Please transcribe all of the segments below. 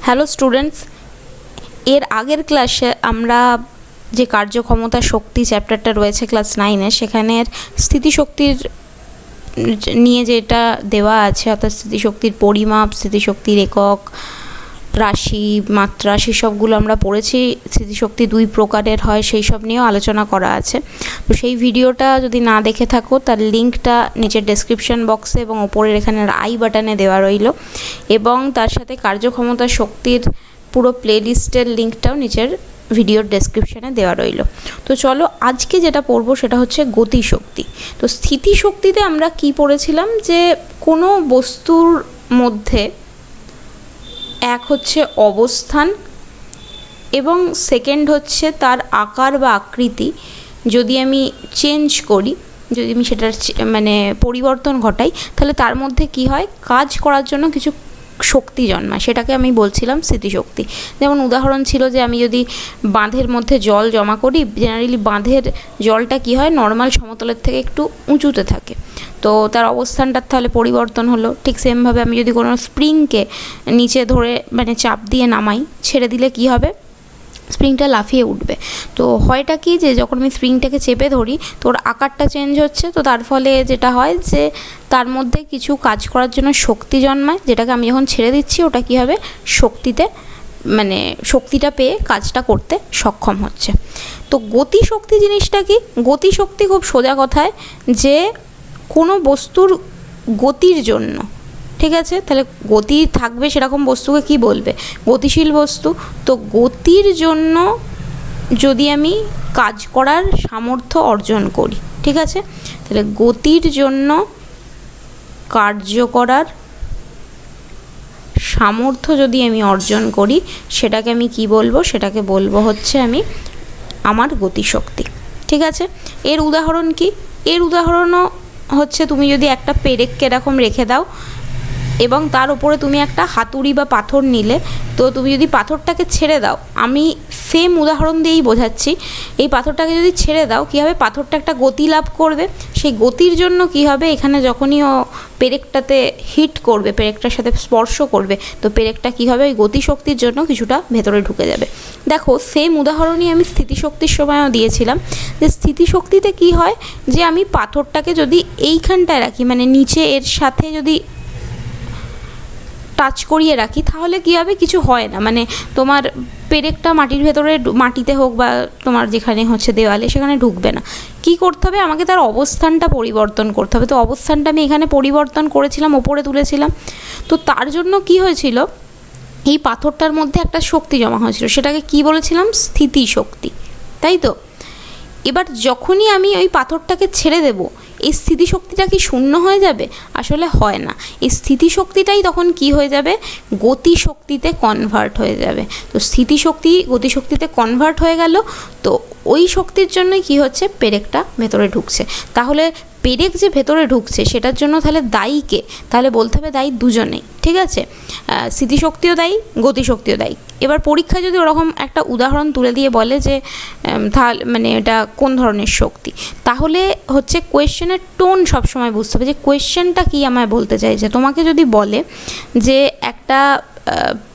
Hello students, এর আগের ক্লাসে আমরা যে কার্যক্ষমতা শক্তি চ্যাপ্টারটা রয়েছে ক্লাস 9-এ, সেখানের স্থিতিশক্তির নিয়ে যেটা দেওয়া আছে, অর্থাৎ স্থিতিশক্তির পরিমাপ, স্থিতিশক্তির একক, রাশি, মাত্রা, সেসবগুলো আমরা পড়েছি। স্থিতিশক্তি দুই প্রকারের হয়, সেই সব নিয়েও আলোচনা করা আছে। তো সেই ভিডিওটা যদি না দেখে থাকো, তার লিঙ্কটা নিচের ডেসক্রিপশন বক্সে এবং ওপরের এখানে আই বাটনে দেওয়া রইল, এবং তার সাথে কার্যক্ষমতা শক্তির পুরো প্লেলিস্টের লিঙ্কটাও নিচের ভিডিওর ডেসক্রিপশানে দেওয়া রইল। তো চলো, আজকে যেটা পড়বো সেটা হচ্ছে গতিশক্তি। তো স্থিতিশক্তিতে আমরা কি পড়েছিলাম, যে কোনো বস্তুর মধ্যে এক হচ্ছে অবস্থান এবং সেকেন্ড হচ্ছে তার আকার বা আকৃতি যদি আমি চেঞ্জ করি, যদি আমি সেটার পরিবর্তন ঘটাই, তাহলে তার মধ্যে কি হয়, কাজ করার জন্য কিছু শক্তি জন্মায়, সেটাকে আমি বলছিলাম স্মৃতিশক্তি। যেমন উদাহরণ ছিল যে আমি যদি বাঁধের মধ্যে জল জমা করি, জেনারেলি বাঁধের জলটা কি হয়, নর্মাল সমতলের থেকে একটু উঁচুতে থাকে, তো তার অবস্থানটার তাহলে পরিবর্তন হলো। ঠিক সেমভাবে আমি যদি কোনো স্প্রিংকে নিচে ধরে চাপ দিয়ে নামাই, ছেড়ে দিলে কি হবে, স্প্রিংটা লাফিয়ে উঠবে। তো হয়টা কি, যে যখন আমি স্প্রিংটাকে চেপে ধরি তো ওর আকারটা চেঞ্জ হচ্ছে, তো তার ফলে যেটা হয় যে তার মধ্যে কিছু কাজ করার জন্য শক্তি জন্মায়, যেটাকে আমি যখন ছেড়ে দিচ্ছি ওটা কি হবে, শক্তিটা পেয়ে কাজটা করতে সক্ষম হচ্ছে। তো গতিশক্তি জিনিসটা কি, গতিশক্তি খুব সোজা কথায় যে কোনো বস্তুর গতির জন্য, ঠিক আছে, তাহলে গতি থাকবে সেরকম বস্তুকে কি বলবে, গতিশীল বস্তু। তো গতির জন্য যদি আমি কাজ করার সামর্থ্য অর্জন করি, ঠিক আছে, তাহলে গতির জন্য কার্য করার সামর্থ্য যদি আমি অর্জন করি, সেটাকে আমি কি বলবো, সেটাকে বলবো হচ্ছে আমি আমার গতিশক্তি, ঠিক আছে। এর উদাহরণ কি, এর উদাহরণও হচ্ছে তুমি যদি একটা পেরেককে এরকম রেখে দাও এবং তার উপরে তুমি একটা হাতুড়ি বা পাথর নিলে, তো তুমি যদি পাথরটাকে ছেড়ে দাও, আমি সেম উদাহরণ দিয়েই বোঝাচ্ছি, এই পাথরটাকে যদি ছেড়ে দাও কী হবে, পাথরটা একটা গতি লাভ করবে। সেই গতির জন্য কি হবে, এখানে যখনই ও পেরেকটাতে হিট করবে, পেরেকটার সাথে স্পর্শ করবে, তো পেরেকটা কী হবে, ওই গতিশক্তির জন্য কিছুটা ভেতরে ঢুকে যাবে। দেখো, সেম উদাহরণই আমি স্থিতিশক্তির সময়ও দিয়েছিলাম, যে স্থিতিশক্তিতে কি হয়, যে আমি পাথরটাকে যদি এইখানটায় রাখি, নিচে এর সাথে যদি টাচ করিয়ে রাখি, তাহলে কী হবে, কিছু হয় না, তোমার পেরেকটা মাটির ভেতরে, মাটিতে হোক বা তোমার যেখানে হচ্ছে দেওয়ালে, সেখানে ঢুকবে না। কি করতে হবে, আমাকে তার অবস্থানটা পরিবর্তন করতে হবে। তো অবস্থানটা আমি এখানে পরিবর্তন করেছিলাম, ওপরে তুলেছিলাম। তো তার জন্য কি হয়েছিল, এই পাথরটার মধ্যে একটা শক্তি জমা হয়েছিল, সেটাকে কি বলেছিলাম, স্থিতিশক্তি, তাই তো। এবার যখনই আমি ওই পাথরটাকে ছেড়ে দেব, এই স্থিতিশক্তিটা কি শূন্য হয়ে যাবে? আসলে হয় না, এই স্থিতিশক্তিটাই তখন কি হয়ে যাবে, গতিশক্তিতে কনভার্ট হয়ে যাবে। তো স্থিতিশক্তি গতিশক্তিতে কনভার্ট হয়ে গেল, তো ওই শক্তির জন্যই কি হচ্ছে, পেরেকটা ভেতরে ঢুকছে। তাহলে পেরেক যে ভেতরে ঢুকছে সেটার জন্য তাহলে দায়ী কে, তাহলে বলতে হবে দায়ী দুজনেই, ঠিক আছে, স্থিতিশক্তিও দায়ী, গতিশক্তিও দায়ী। এবার পরীক্ষায় যদি ওরকম একটা উদাহরণ তুলে দিয়ে বলে যে তাহলে এটা কোন ধরনের শক্তি, তাহলে হচ্ছে কোয়েশ্চেনের টোন সবসময় বুঝতে হবে, যে কোয়েশ্চেনটা কী আমায় বলতে চাইছে। তোমাকে যদি বলে যে একটা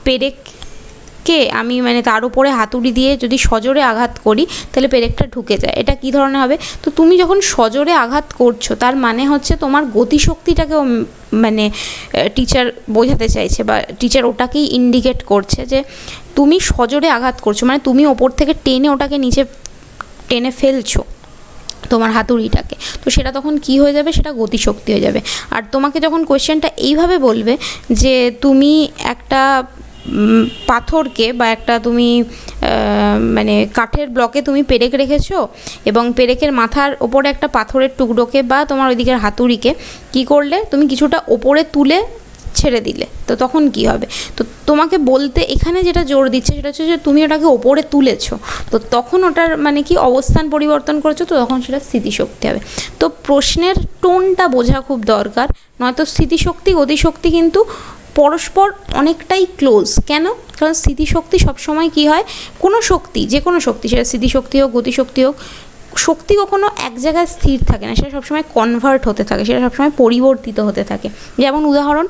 পেরেককে আমি তার উপরে হাতুড়ি দিয়ে যদি সজোরে আঘাত করি, তাহলে পেরেকটা ঢুকে যায়, এটা কী ধরনের হবে। তো তুমি যখন সজোরে আঘাত করছো, তার মানে হচ্ছে তোমার গতিশক্তিটাকেও টিচার বোঝাতে চাইছে, বা টিচার ওটাকেই ইন্ডিকেট করছে যে তুমি সজোরে আঘাত করছো, তুমি ওপর থেকে টেনে ওটাকে নিচে টেনে ফেলছো তোমার হাতুড়িটাকে, তো সেটা তখন কি হয়ে যাবে, সেটা গতিশক্তি হয়ে যাবে। আর তোমাকে যখন কোয়েশ্চেনটা এইভাবে বলবে যে তুমি একটা পাথরকে বা একটা তুমি কাঠের ব্লকে তুমি পেরেক রেখেছো, এবং পেরেকের মাথার ওপরে একটা পাথরের টুকরোকে বা তোমার ওইদিকের হাতুড়িকে কি করলে, তুমি কিছুটা ওপরে তুলে ছেড়ে দিলে, তো তখন কি হবে। তো তোমাকে বলতে এখানে যেটা জোর দিচ্ছে সেটা হচ্ছে যে তুমি ওটাকে ওপরে তুলেছো, তো তখন ওটার কি অবস্থান পরিবর্তন করেছো, তো তখন সেটা স্থিতিশক্তি হবে। তো প্রশ্নের টোনটা বোঝা খুব দরকার, নয়তো স্থিতিশক্তি গতিশক্তি কিন্তু পরস্পর অনেকটাই ক্লোজ। কেন, কারণ স্থিতিশক্তি সবসময় কি হয়, কোনো শক্তি, যে কোনো শক্তি, সেটা স্থিতিশক্তি হোক গতিশক্তি হোক, শক্তি কখনো এক জায়গায় স্থির থাকে না, সেটা সবসময় কনভার্ট হতে থাকে, সেটা সবসময় পরিবর্তিত হতে থাকে। যেমন উদাহরণ,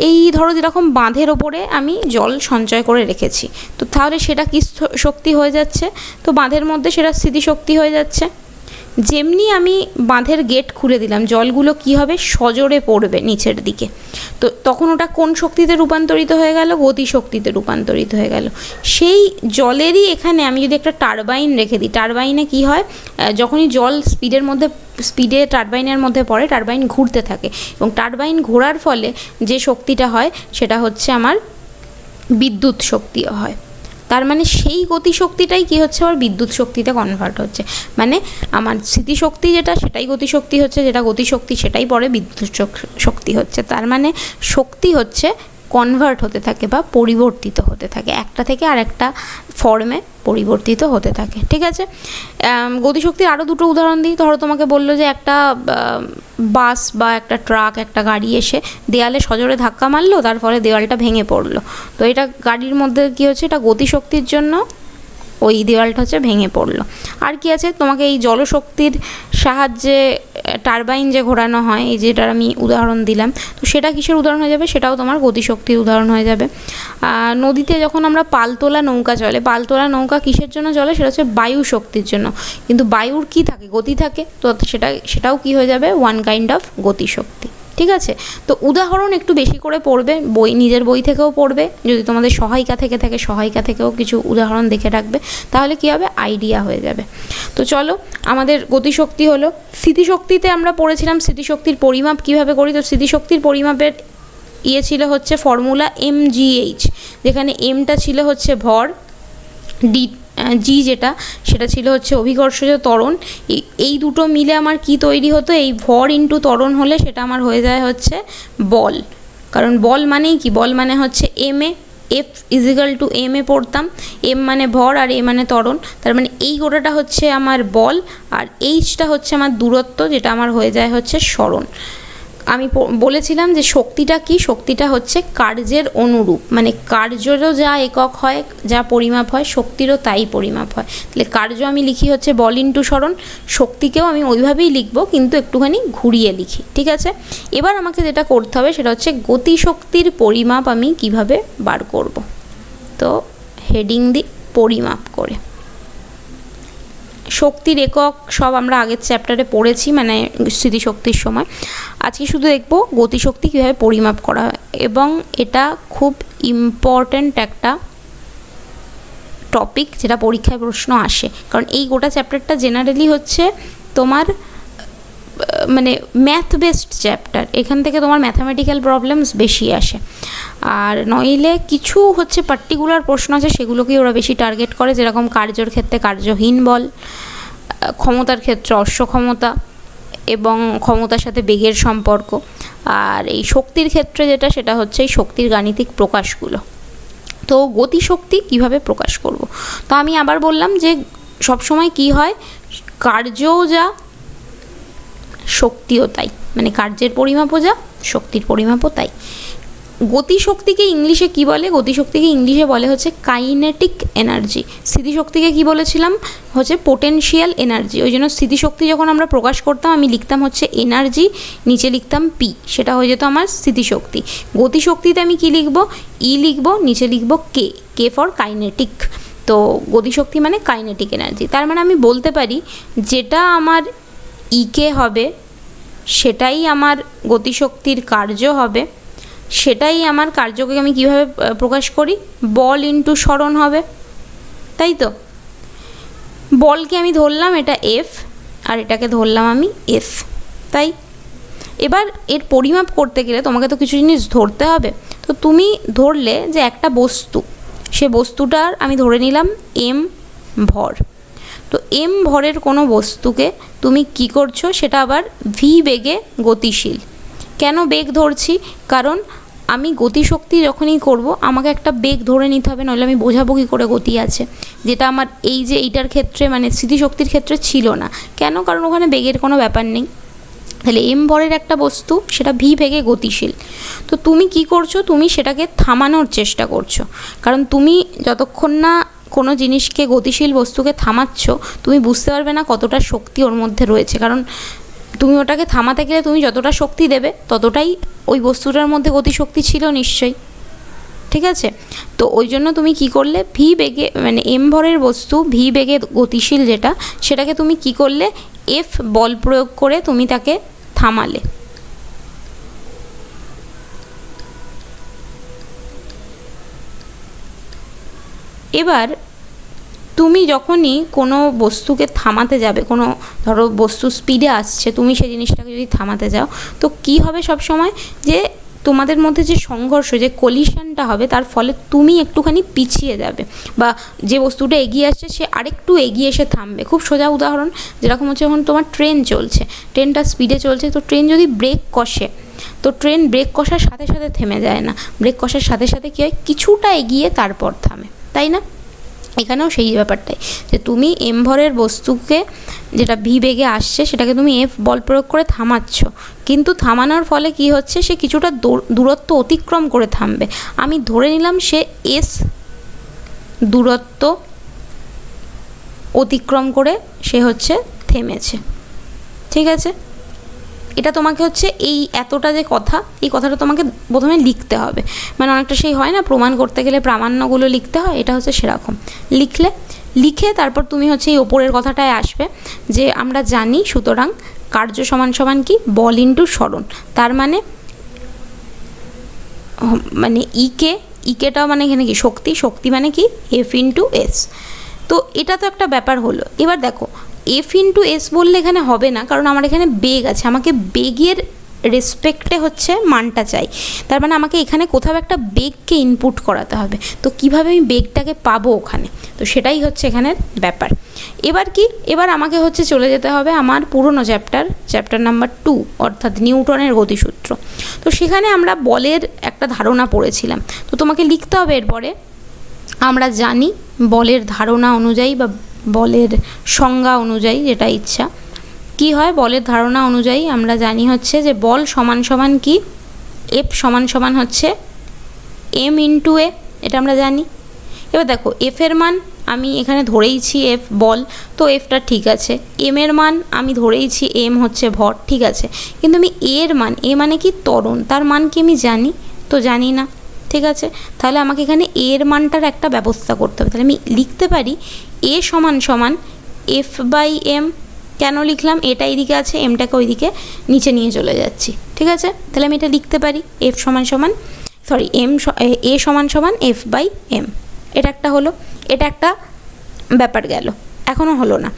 এই ধরো যেরকম বাঁধের ওপরে আমি জল সঞ্চয় করে রেখেছি, তো তাহলে সেটা কি শক্তি হয়ে যাচ্ছে? তো বাঁধের মধ্যে সেটা স্মৃতিশক্তি হয়ে যাচ্ছে। যেমনি আমি বাঁধের গেট খুলে দিলাম, জলগুলো কি হবে, সজোরে পড়বে নিচের দিকে, তো তখন ওটা কোন শক্তিতে রূপান্তরিত হয়ে গেল? গতিশক্তিতে রূপান্তরিত হয়ে গেল। সেই জলেরই এখানে আমি যদি একটা টারবাইন রেখে দিই, টারবাইনে কি হয়, যখনই জল স্পিডে টারবাইনের মধ্যে পড়ে, টারবাইন ঘুরতে থাকে, এবং টারবাইন ঘোরার ফলে যে শক্তিটা হয় সেটা হচ্ছে আমার বিদ্যুৎ শক্তিও হয়। তার মানে সেই গতিশক্তিটাই কি হচ্ছে, আবার বিদ্যুৎ শক্তিতে কনভার্ট হচ্ছে। মানে আমার স্মৃতিশক্তি যেটা, সেটাই গতিশক্তি হচ্ছে, যেটা গতিশক্তি সেটাই পরে বিদ্যুৎ শক্তি হচ্ছে। তার মানে শক্তি হচ্ছে কনভার্ট হতে থাকে বা পরিবর্তিত হতে থাকে, একটা থেকে আর একটা ফর্মে পরিবর্তিত হতে থাকে। ঠিক আছে, গতিশক্তির আরও দুটো উদাহরণ দিই। ধরো তোমাকে বললো যে একটা বাস বা একটা ট্রাক, একটা গাড়ি এসে দেয়ালে সজোরে ধাক্কা মারলো, তার ফলে দেওয়ালটা ভেঙে পড়লো। তো এটা গাড়ির মধ্যে কী হচ্ছে, এটা গতিশক্তির জন্য ওই দেওয়ালটা হচ্ছে ভেঙে পড়লো। আর কি আছে, তোমাকে এই জলশক্তির সাহায্যে টারবাইন যে ঘোরানো হয়, এই যেটার আমি উদাহরণ দিলাম, তো সেটা কিসের উদাহরণ হয়ে যাবে, সেটাও তোমার গতিশক্তির উদাহরণ হয়ে যাবে। নদীতে যখন আমরা পালতোলা নৌকা চলে, পালতোলা নৌকা কিসের জন্য চলে, সেটা হচ্ছে বায়ু শক্তির জন্য, কিন্তু বায়ুর কি থাকে, গতি থাকে, তো সেটাও কি হয়ে যাবে, ওয়ান কাইন্ড অফ গতিশক্তি। ঠিক আছে, তো উদাহরণ একটু বেশি করে পড়বে, নিজের বই থেকেও পড়বে, যদি তোমাদের সহায়িকা থেকে থাকে সহায়িকা থেকেও কিছু উদাহরণ দেখে রাখবে, তাহলে কী হবে, আইডিয়া হয়ে যাবে। তো চলো, আমাদের গতিশক্তি হলো। স্মৃতিশক্তিতে আমরা পড়েছিলাম স্মৃতিশক্তির পরিমাপ কিভাবে করি। তো স্মৃতিশক্তির পরিমাপের ছিল হচ্ছে ফর্মুলা mgh, যেখানে mটা ছিল হচ্ছে ভর, জি যেটা সেটা ছিল হচ্ছে অভিকর্ষজ ত্বরণ। এই দুটো মিলে আমার কি তৈরি হতো, এই ভর ইন্টু ত্বরণ হলে সেটা আমার হয়ে যায় হচ্ছে বল। কারণ বল মানেই কি, বল মানে হচ্ছে M A, F is equal two M A পড়তাম, এম মানে ভর আর এ মানে ত্বরণ। তার মানে এই গোটাটা হচ্ছে আমার বল, আর এইচটা হচ্ছে আমার দূরত্ব, যেটা আমার হয়ে যায় হচ্ছে সরণ। আমি বলেছিলাম যে শক্তিটা কি, শক্তিটা হচ্ছে কার্যের অনুরূপ, মানে কার্যেরও যা একক হয়, যা পরিমাপ হয়, শক্তিরও তাই পরিমাপ হয়। তাহলে কার্য আমি লিখি হচ্ছে বল ইন্টু সরণ, শক্তিকেও আমি ওইভাবেই লিখবো, কিন্তু একটুখানি ঘুরিয়ে লিখি। ঠিক আছে, এবার আমাকে যেটা করতে হবে সেটা হচ্ছে গতিশক্তির পরিমাপ আমি কিভাবে বার করব। তো হেডিং দি পরিমাপ করে। শক্তির একক সব আমরা আগের চ্যাপ্টারে পড়েছি, মানে স্মৃতিশক্তির সময়। আজকে শুধু দেখব গতিশক্তি কীভাবে পরিমাপ করা হয়, এবং এটা খুব ইম্পর্ট্যান্ট একটা টপিক, যেটা পরীক্ষায় প্রশ্ন আসে। কারণ এই গোটা চ্যাপ্টারটা জেনারেলি হচ্ছে তোমার মানে ম্যাথ বেসড চ্যাপ্টার, এখান থেকে তোমার ম্যাথামেটিক্যাল প্রবলেমস বেশি আসে। আর নইলে কিছু হচ্ছে পার্টিকুলার প্রশ্ন আছে, সেগুলোকেই ওরা বেশি টার্গেট করে, যেরকম কার্যর ক্ষেত্রে কার্যহীন বল, ক্ষমতার ক্ষেত্রে অশ্বক্ষমতা এবং ক্ষমতার সাথে বেগের সম্পর্ক, আর এই শক্তির ক্ষেত্রে যেটা, সেটা হচ্ছে এই শক্তির গাণিতিক প্রকাশগুলো। তো গতিশক্তি কিভাবে প্রকাশ করব, তো আমি আবার বললাম যে সবসময় কি হয়, কার্যও যা শক্তিও তাই, মানে কার্যের পরিমাপও যা শক্তির পরিমাপও তাই। গতিশক্তিকে ইংলিশে কি বলে, গতিশক্তিকে ইংলিশে বলে হচ্ছে কাইনেটিক এনার্জি। স্মৃতিশক্তিকে কি বলেছিলাম, হচ্ছে পোটেনশিয়াল এনার্জি। ওই জন্য স্মৃতিশক্তি যখন আমরা প্রকাশ করতাম, আমি লিখতাম হচ্ছে এনার্জি, নিচে লিখতাম পি, সেটা হয়ে যেত আমার স্মৃতিশক্তি। গতিশক্তিতে আমি কি লিখব, ই লিখব, নিচে লিখব কে, কে ফর কাইনেটিক। তো গতিশক্তি মানে কাইনেটিক এনার্জি। তার মানে আমি বলতে পারি যেটা আমার ইকে হবে সেটাই আমার গতিশক্তির কার্য হবে, সেটাই আমার কার্যকে আমি কিভাবে প্রকাশ করি, বল ইন্টু সরণ হবে, তাই তো। বলকে আমি ধরলাম এটা এফ, আর এটাকে ধরলাম আমি এস, তাই। এবার এর পরিমাপ করতে গেলে তোমাকে তো কিছু জিনিস ধরতে হবে। তো তুমি ধরলে যে একটা বস্তু, সে বস্তুটার আমি ধরে নিলাম এম ভর। তো এম ভরের কোনো বস্তুকে তুমি কি করছো, সেটা আবার ভি বেগে গতিশীল। কেন বেগ ধরছি, কারণ আমি গতিশক্তি যখনই করব আমাকে একটা বেগ ধরে নিতে হবে, নইলে আমি বোঝাবো কী করে গতি আছে, যেটা আমার এই যে এইটার ক্ষেত্রে মানে স্মৃতিশক্তির ক্ষেত্রে ছিল না। কেন, কারণ ওখানে বেগের কোনো ব্যাপার নেই। তাহলে এম ভরের একটা বস্তু, সেটা ভি বেগে গতিশীল। তো তুমি কি করছো, তুমি সেটাকে থামানোর চেষ্টা করছো, কারণ তুমি যতক্ষণ না কোনো জিনিসকে, গতিশীল বস্তুকে থামাচ্ছ, তুমি বুঝতে পারবে না কতটা শক্তি ওর মধ্যে রয়েছে। কারণ তুমি ওটাকে থামাতে গেলে তুমি যতটা শক্তি দেবে ততটাই ওই বস্তুটার মধ্যে গতিশক্তি ছিল নিশ্চয়ই, ঠিক আছে। তো ওই জন্য তুমি কি করলে, ভি বেগে মানে এম ভরের বস্তু ভি বেগে গতিশীল যেটা, সেটাকে তুমি কি করলে, এফ বল প্রয়োগ করে তুমি তাকে থামালে। এবার তুমি যখনই কোনো বস্তুকে থামাতে যাবে, কোনো ধরো বস্তু স্পিডে আসছে, তুমি সেই জিনিসটাকে যদি থামাতে যাও, তো কি হবে সব সময়, যে তোমাদের মধ্যে যে সংঘর্ষ, যে কলিশনটা হবে, তার ফলে তুমি একটুখানি পিছিয়ে যাবে, বা যে বস্তুটা এগিয়ে আসছে সে আরেকটু এগিয়ে এসে থামবে। খুব সোজা উদাহরণ, যেরকম হচ্ছে যখন তোমার ট্রেন চলছে, ট্রেনটা স্পিডে চলছে, তো ট্রেন যদি ব্রেক কষে, তো ট্রেন ব্রেক কষার সাথে সাথে থেমে যায় না, ব্রেক কষার সাথে সাথে কী হয়, কিছুটা এগিয়ে তারপর থামে, তাই না? এখানেও সেই ব্যাপারটাই, যে তুমি এম ভরের বস্তুকে যেটা ভি বেগে আসছে সেটাকে তুমি এফ বল প্রয়োগ করে থামাচ্ছ, কিন্তু থামানোর ফলে কি হচ্ছে, সে কিছুটা দূরত্ব অতিক্রম করে থামবে। আমি ধরে নিলাম সে এস দূরত্ব অতিক্রম করে সে হচ্ছে থেমেছে, ঠিক আছে। এটা তোমাকে হচ্ছে এই এতটা যে কথা, এই কথাটা তোমাকে প্রথমে লিখতে হবে, মানে অনেকটা সেই হয় না, প্রমাণ করতে গেলে প্রামাণ্যগুলো লিখতে হয়, এটা হচ্ছে সেরকম। লিখে তারপর তুমি হচ্ছে এই ওপরের কথাটায় আসবে, যে আমরা জানি সুতরাং কার্য সমান সমান কি, বল ইন্টু সরণ। তার মানে ইকেটা মানে এখানে কি, শক্তি মানে কি, এফ ইন্টু এস। তো এটা তো একটা ব্যাপার হলো। এবার দেখো, এফ ইন্টু এস বললে এখানে হবে না, কারণ আমার এখানে বেগ আছে, আমাকে বেগের রেসপেক্টে হচ্ছে মানটা চাই। তার মানে আমাকে এখানে কোথাও একটা বেগকে ইনপুট করাতে হবে। তো কিভাবে আমি বেগটাকে পাবো ওখানে, তো সেটাই হচ্ছে এখানের ব্যাপার। এবার আমাকে হচ্ছে চলে যেতে হবে আমার পুরনো চ্যাপ্টার নাম্বার 2, অর্থাৎ নিউটনের গতিসূত্র। তো সেখানে আমরা বলের একটা ধারণা পড়েছিলাম। তো তোমাকে লিখতে হবে এরপরে, আমরা জানি বলের ধারণা অনুযায়ী বা বলের সংজ্ঞা অনুযায়ী, যেটা ইচ্ছা কি হয়, বলের ধারণা অনুযায়ী আমরা জানি হচ্ছে যে বল সমান সমান কি, এফ সমান সমান হচ্ছে এম ইন্টু এ, এটা আমরা জানি। এবার দেখো, এফের মান আমি এখানে ধরেইছি এফ বল, তো এফটা ঠিক আছে। এম এর মান আমি ধরেইছি এম হচ্ছে ভর, ঠিক আছে। কিন্তু আমি এর মান, এ মানে কি ত্বরণ, তার মান কি আমি জানি? তো জানি না, ঠিক আছে। তাহলে আমাকে এখানে এর মানটার একটা ব্যবস্থা করতে হবে। তাহলে আমি লিখতে পারি এ সমান সমান এফ বাই এম। কেন লিখলাম? এটা এইদিকে আছে, এমটাকে ওইদিকে নিচে নিয়ে চলে যাচ্ছি, ঠিক আছে। তাহলে আমি এটা লিখতে পারি এফ সমান সমান এ সমান সমান এফ বাই এম। এটা একটা হলো, এটা একটা ব্যাপার গেল। এখনও হলো না,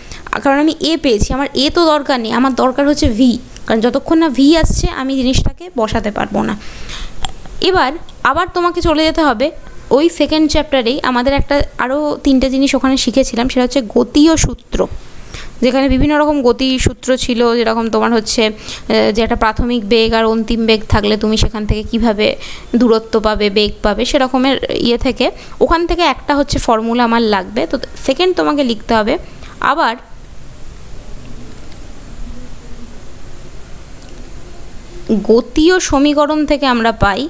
কারণ আমি এ পেয়েছি, আমার এ তো দরকার নেই, আমার দরকার হচ্ছে ভি, কারণ যতক্ষণ না ভি আসছে আমি জিনিসটাকে বসাতে পারবো না। এবার আবার তোমাকে চলে যেতে হবে ওই সেকেন্ড চ্যাপ্টারেই, আমাদের একটা আরও 3টে জিনিস ওখানে শিখেছিলাম, সেটা হচ্ছে গতীয় সূত্র, যেখানে বিভিন্ন রকম গতি সূত্র ছিল। যেরকম তোমার হচ্ছে যে একটা প্রাথমিক বেগ আর অন্তিম বেগ থাকলে তুমি সেখান থেকে কিভাবে দূরত্ব পাবে, বেগ পাবে, সেরকমের থেকে ওখান থেকে একটা হচ্ছে ফর্মুলা আমার লাগবে। তো সেকেন্ড তোমাকে লিখতে হবে আবার গতীয় সমীকরণ থেকে আমরা পাই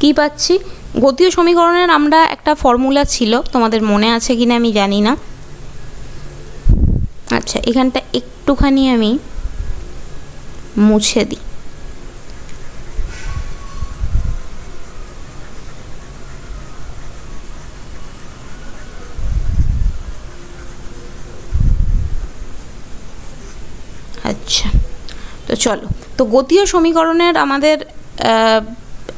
কি পাচ্ছি, গতীয় সমীকরণের আমরা একটা ফর্মুলা ছিল, তোমাদের মনে আছে কিনা আমি জানি না। আচ্ছা, এখানটা একটুখানি আমি মুছে দিই। আচ্ছা, তো চলো, তো গতীয় সমীকরণের আমাদের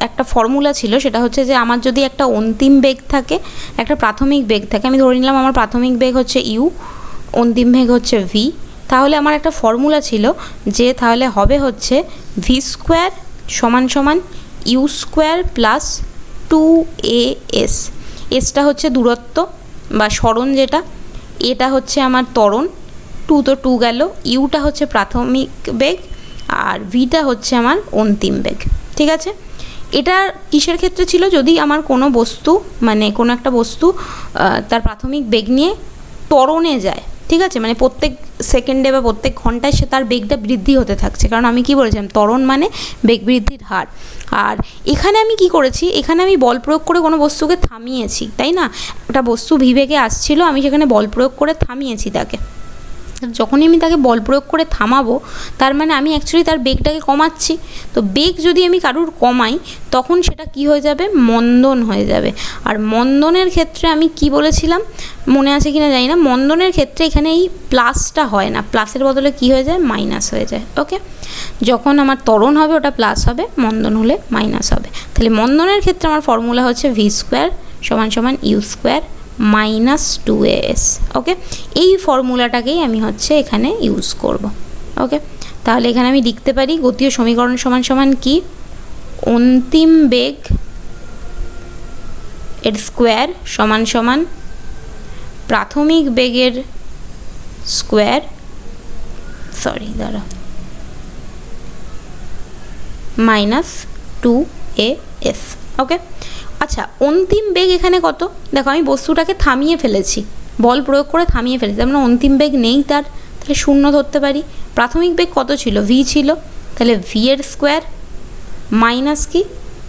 একটা ফর্মুলা ছিল, সেটা হচ্ছে যে আমার যদি একটা অন্তিম বেগ থাকে, একটা প্রাথমিক বেগ থাকে, আমি ধরে নিলাম আমার প্রাথমিক বেগ হচ্ছে ইউ, অন্তিম বেগ হচ্ছে ভি, তাহলে আমার একটা ফর্মুলা ছিল যে তাহলে হবে হচ্ছে ভি স্কোয়ার সমান সমান ইউ স্কোয়ার প্লাস 2as। এসটা হচ্ছে দূরত্ব বা সরণ যেটা, এটা হচ্ছে আমার ত্বরণ, 2 তো 2 গেল, ইউটা হচ্ছে প্রাথমিক বেগ আর ভিটা হচ্ছে আমার অন্তিম বেগ, ঠিক আছে। এটা কিসের ক্ষেত্রে ছিল? যদি আমার কোনো বস্তু, মানে কোনো একটা বস্তু তার প্রাথমিক বেগ নিয়ে ত্বরণে যায়, ঠিক আছে, মানে প্রত্যেক সেকেন্ডে বা প্রত্যেক ঘন্টায় সে তার বেগটা বৃদ্ধি হতে থাকছে, কারণ আমি কি বলেছিলাম ত্বরণ মানে বেগ বৃদ্ধির হার। আর এখানে আমি কি করেছি, এখানে আমি বল প্রয়োগ করে কোনো বস্তুকে থামিয়েছি, তাই না? একটা বস্তু ভি বেগে আসছিল, আমি সেখানে বল প্রয়োগ করে থামিয়েছি তাকে। যখনই আমি তাকে বল প্রয়োগ করে থামাবো তার মানে আমি অ্যাকচুয়ালি তার বেগটাকে কমাচ্ছি। তো বেগ যদি আমি কারুর কমাই তখন সেটা কি হয়ে যাবে, মন্দন হয়ে যাবে। আর মন্দনের ক্ষেত্রে আমি কি বলেছিলাম মনে আছে কিনা জানি না, মন্দনের ক্ষেত্রে এখানে এই প্লাসটা হয় না, প্লাসের বদলে কি হয়ে যায়, মাইনাস হয়ে যায়। ওকে, যখন আমার ত্বরণ হবে ওটা প্লাস হবে, মন্দন হলে মাইনাস হবে। তাহলে মন্দনের ক্ষেত্রে আমার ফর্মুলা হচ্ছে ভি স্কোয়ার সমান সমান ইউ স্কোয়ার মাইনাস 2as। ওকে, এই ফর্মুলাটাকেই আমি হচ্ছে এখানে ইউজ করব। ওকে, তাহলে এখানে আমি লিখতে পারি গতীয় সমীকরণ সমান সমান কি, অন্তিম বেগ এর স্কোয়ার সমান সমান প্রাথমিক বেগের স্কোয়ার, মাইনাস 2as। ওকে, আচ্ছা অন্তিম বেগ এখানে কত, দেখো আমি বস্তুটাকে থামিয়ে ফেলেছি, বল প্রয়োগ করে থামিয়ে ফেলেছি, তার মানে অন্তিম বেগ নেই তার, তাহলে 0 ধরতে পারি। প্রাথমিক বেগ কত ছিল, ভি ছিল, তাহলে ভি এর স্কোয়ার মাইনাস কি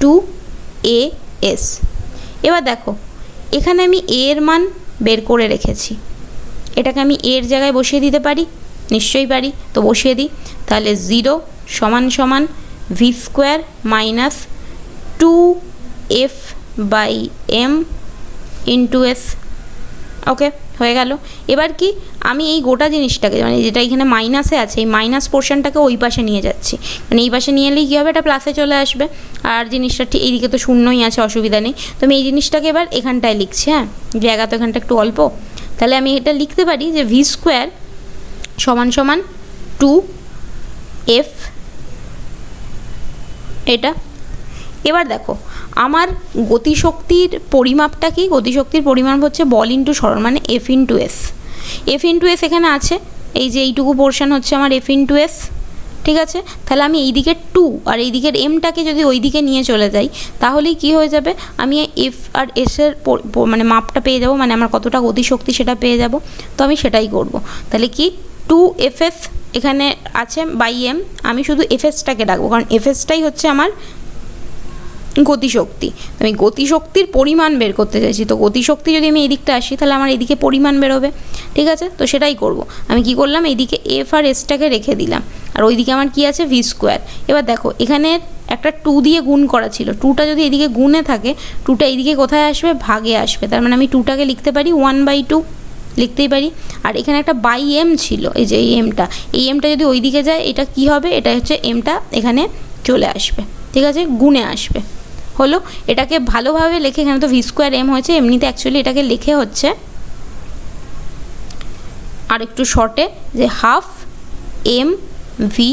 2as। এবার দেখো এখানে আমি এ এর মান বের করে রেখেছি, এটাকে আমি এর জায়গায় বসিয়ে দিতে পারি, নিশ্চয়ই পারি, তো বসিয়ে দিই। তাহলে 0 সমান সমান v square minus 2f/m into s. Okay, হয়ে গেল। এবার কি আমি এই গোটা জিনিসটাকে, মানে যেটা এখানে মাইনাসে আছে, এই মাইনাস পোর্শনটাকে ওই পাশে নিয়ে যাচ্ছি, মানে এই পাশে নিয়ে এলেই কী হবে, এটা প্লাসে চলে আসবে। আর জিনিসটা ঠিক এইদিকে তো শূন্যই আছে, অসুবিধা নেই। তো আমি এই জিনিসটাকে এবার এখানটায় লিখছি, হ্যাঁ জায়গা তো এখানটা একটু অল্প, তাহলে আমি এটা লিখতে পারি যে ভি স্কোয়ার সমান সমান 2f এটা। এবার দেখো আমার গতিশক্তির পরিমাপটা কি, গতিশক্তির পরিমাপ হচ্ছে বল ইন্টু সরণ, মানে F into S. F into S এখানে আছে, এই যে এইটুকু পোর্শন হচ্ছে আমার এফ ইন্টু এস, ঠিক আছে। তাহলে আমি এই দিকের 2 আর এই দিকের এমটাকে যদি ওই দিকে নিয়ে চলে যাই তাহলেই কি হয়ে যাবে, আমি এফ আর এসের মানে মাপটা পেয়ে যাব, মানে আমার কতটা গতিশক্তি সেটা পেয়ে যাব। তো আমি সেটাই করব। তাহলে কি 2fs এখানে আছে বাই এম, আমি শুধু এফএসটাকে রাখবো, কারণ এফএসটাই হচ্ছে আমার গতিশক্তি। আমি গতিশক্তির পরিমাণ বের করতে চাইছি, তো গতিশক্তি যদি আমি এই দিকটা আসি তাহলে আমার এইদিকে পরিমাণ বেরোবে, ঠিক আছে। তো সেটাই করব। আমি কি করলাম, এইদিকে এফ আর এসটাকে রেখে দিলাম, আর ওইদিকে আমার কি আছে, ভি স্কোয়ার। এবার দেখো এখানে একটা 2 দিয়ে গুণ করা ছিল, 2টা যদি এদিকে গুণে থাকে 2টা এইদিকে কোথায় আসবে, ভাগে আসবে, তার মানে আমি 2টাকে লিখতে পারি 1/2 লিখতেই পারি। আর এখানে একটা বাই এম ছিল, এই যে এই এমটা যদি ওই দিকে যায় এটা কি হবে, এটা হচ্ছে এমটা এখানে চলে আসবে, ঠিক আছে, গুণে আসবে। হলো, এটাকে ভালোভাবে লেখে, এখানে তো ভি স্কোয়ার এম হয়েছে, এমনিতে অ্যাকচুয়ালি এটাকে লেখে হচ্ছে আর একটু শর্টে যে হাফ এম ভি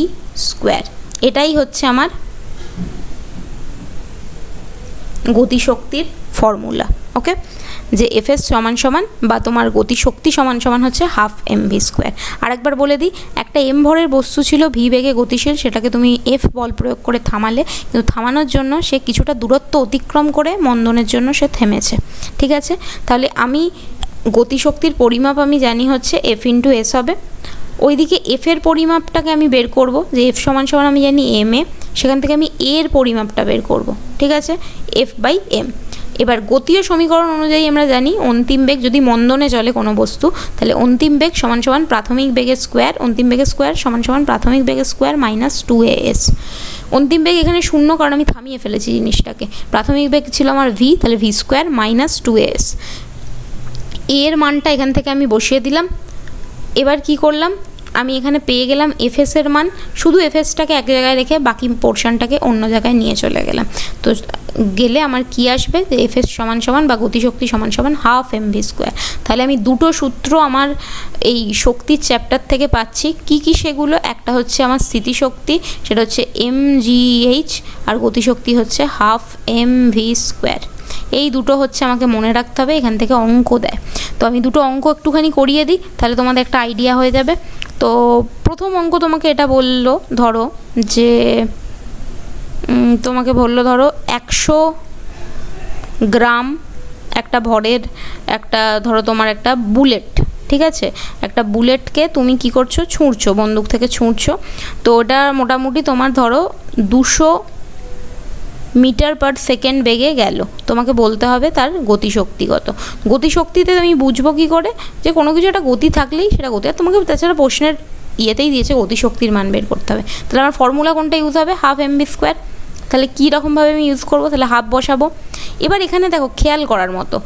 স্কোয়ার। এটাই হচ্ছে আমার গতিশক্তির ফর্মুলা। ওকে, যে এফএস সমান সমান বা তোমার গতিশক্তি সমান সমান হচ্ছে হাফ এম ভি স্কোয়ার। আরেকবার বলে দিই, একটা এম ভরের বস্তু ছিল ভি বেগে গতিশীল, সেটাকে তুমি এফ বল প্রয়োগ করে থামালে, কিন্তু থামানোর জন্য সে কিছুটা দূরত্ব অতিক্রম করে মন্দনের জন্য সে থেমেছে, ঠিক আছে। তাহলে আমি গতিশক্তির পরিমাপ আমি জানি হচ্ছে এফ ইন্টু এস হবে। ওইদিকে এফের পরিমাপটাকে আমি বের করব, যে এফ সমান সমান আমি জানি এম এ, সেখান থেকে আমি এর পরিমাপটা বের করব, ঠিক আছে, এফ বাই এম। এবার গতীয় সমীকরণ অনুযায়ী আমরা জানি অন্তিম বেগ যদি মন্দনে চলে কোনো বস্তু, তাহলে অন্তিম বেগ সমান সমান প্রাথমিক বেগের স্কোয়ার, অন্তিম বেগের স্কোয়ার সমান সমান প্রাথমিক বেগের স্কোয়ার মাইনাস 2as। অন্তিম বেগ এখানে 0 কারণ আমি থামিয়ে ফেলেছি জিনিসটাকে, প্রাথমিক বেগ ছিল আমার ভি, তাহলে ভি স্কোয়ার মাইনাস 2as। এর মানটা এখান থেকে আমি বসিয়ে দিলাম। এবার কি করলাম, আমি এখানে পেয়ে গেলাম এফএসের মান, শুধু এফএসটাকে এক জায়গায় রেখে বাকি পোর্শনটাকে অন্য জায়গায় নিয়ে চলে গেলাম। তো গেলে আমার কি আসবে, যে এফএস সমান সমান বা গতিশক্তি সমান সমান হাফ এম ভি স্কোয়ার। তাহলে আমি দুটো সূত্র আমার এই শক্তির চ্যাপ্টার থেকে পাচ্ছি। কি কি সেগুলো, একটা হচ্ছে আমার স্থিতিশক্তি, সেটা হচ্ছে mgh, আর গতিশক্তি হচ্ছে হাফ এম ভি স্কোয়ার। এই দুটো হচ্ছে আমাকে মনে রাখতে হবে, এখান থেকে অঙ্ক দেয়। তো আমি দুটো অঙ্ক একটুখানি করিয়ে দিই, তাহলে তোমাদের একটা আইডিয়া হয়ে যাবে। তো প্রথম অঙ্ক তোমাকে এটা বললো, ধরো যে তোমাকে বললো ধরো 100 গ্রাম একটা ভরের একটা, ধরো তোমার একটা বুলেট, ঠিক আছে? একটা বুলেটকে তুমি কি করছো, ছুঁড়ছো, বন্দুক থেকে ছুঁড়ছো। তো ওটা মোটামুটি তোমার ধরো 200 মিটার পার সেকেন্ড বেগে গেল। তোমাকে বলতে হবে তার গতিশক্তি কত। গতিশক্তিতে আমি বুঝবো কী করে যে কোনো কিছু একটা গতি থাকলেই সেটা গতি। আর তোমাকে তাছাড়া প্রশ্নের ইয়েতেই দিয়েছে গতিশক্তির মান বের করতে হবে। তাহলে আমার ফর্মুলা কোনটা ইউজ হবে, হাফ mv²। তাহলে কী রকমভাবে আমি ইউজ করবো, তাহলে হাফ বসাবো। এবার এখানে দেখো খেয়াল করার মতো,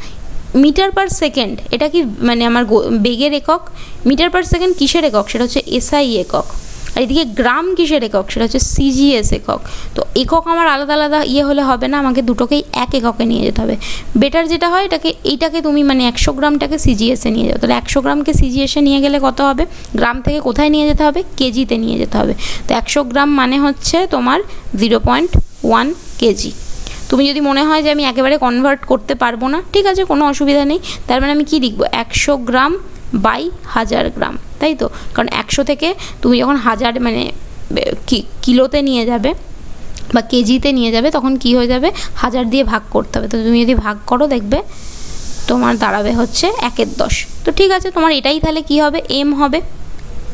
মিটার পার সেকেন্ড এটা কি মানে আমার বেগের একক, মিটার পার সেকেন্ড কিসের একক, সেটা হচ্ছে এসআই একক। আর এদিকে গ্রাম কিসের একক, সেটা হচ্ছে সিজিএস একক। তো একক আমার আলাদা আলাদা হলে হবে না, আমাকে দুটোকেই এক এককে নিয়ে যেতে হবে। বেটার যেটা হয় এইটাকে তুমি মানে 100 গ্রামটাকে সিজিএসে নিয়ে যাও। তাহলে 100 গ্রামকে সিজিএসে নিয়ে গেলে কত হবে, গ্রাম থেকে কোথায় নিয়ে যেতে হবে, কেজিতে নিয়ে যেতে হবে। তো 100 গ্রাম মানে হচ্ছে তোমার 0.1 কেজি। তুমি যদি মনে হয় যে আমি একেবারে কনভার্ট করতে পারবো না, ঠিক আছে, কোনো অসুবিধা নেই। তার মানে আমি কি লিখবো, 100 গ্রাম বাই 1000 গ্রাম, তাই তো? কারণ 100 থেকে তুমি যখন 1000 মানে কিলোতে নিয়ে যাবে বা কেজিতে নিয়ে যাবে, তখন কি হয়ে যাবে, 1000 দিয়ে ভাগ করতে হবে। তো তুমি যদি ভাগ করো দেখবে তোমার দাঁড়াবে হচ্ছে 1/10। তো ঠিক আছে, তোমার এটাই তাহলে কি হবে, এম হবে,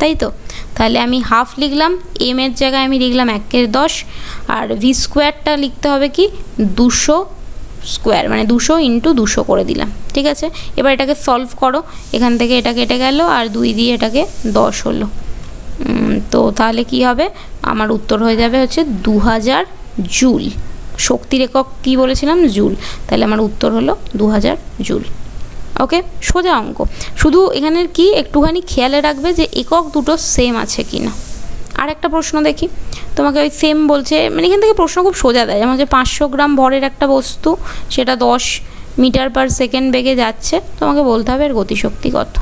তাই তো? তাহলে আমি হাফ লিখলাম, এম এর জায়গায় আমি লিখলাম 1/10, আর v² লিখতে হবে কি 200 স্কোয়ার, মানে 200 × 200 করে দিলাম, ঠিক আছে? এবার এটাকে সলভ করো, এখান থেকে এটা কেটে গেল আর 2 দিয়ে এটাকে 10 হলো। তো তাহলে কি হবে, আমার উত্তর হয়ে যাবে হচ্ছে 2000 জুল। শক্তির একক কী বলেছিলাম, জুল। তাহলে আমার উত্তর হলো 2000 জুল। ওকে, সোজা অঙ্ক। শুধু এখানের কি একটুখানি খেয়ালে রাখবে যে একক দুটো সেম আছে কি না। আর একটা প্রশ্ন দেখি, তোমাকে ওই সেম বলছে, মানে এখান থেকে প্রশ্ন খুব সোজা দেয়, যেমন যে 500 গ্রাম ভরের একটা বস্তু, সেটা 10 মিটার পার সেকেন্ড বেগে যাচ্ছে, তোমাকে বলতে হবে এর গতিশক্তি কত।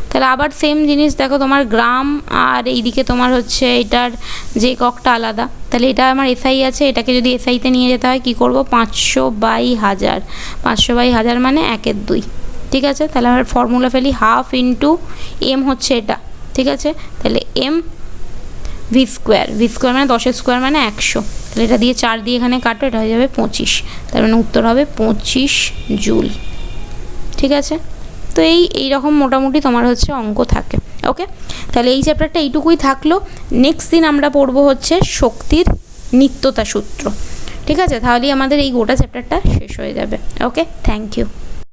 তাহলে আবার সেম জিনিস দেখো, তোমার গ্রাম আর এইদিকে তোমার হচ্ছে এটার যে এককটা আলাদা। তাহলে এটা আমার এসআই আছে, এটাকে যদি এসআইতে নিয়ে যেতে হয় কী করবো, 500/1000, 500/1000 মানে 1/2, ঠিক আছে? তাহলে আমার ফর্মুলা ফেলি, হাফ ইন্টু এম হচ্ছে এটা, ঠিক আছে? তাহলে এম v² মানে 10 স্কোয়ার মানে 100। তাহলে এটা দিয়ে 4 দিয়ে এখানে কাটো, এটা হয়ে যাবে 25। তার মানে উত্তর হবে 25 জুল, ঠিক আছে? তো এই রকম মোটামুটি তোমার হচ্ছে অঙ্ক থাকে। ওকে, তাহলে এই চ্যাপ্টারটা এইটুকুই থাকলো। নেক্সট দিন আমরা পড়বো হচ্ছে শক্তির নিত্যতা সূত্র, ঠিক আছে? তাহলেই আমাদের এই গোটা চ্যাপ্টারটা শেষ হয়ে যাবে। ওকে, থ্যাংক ইউ।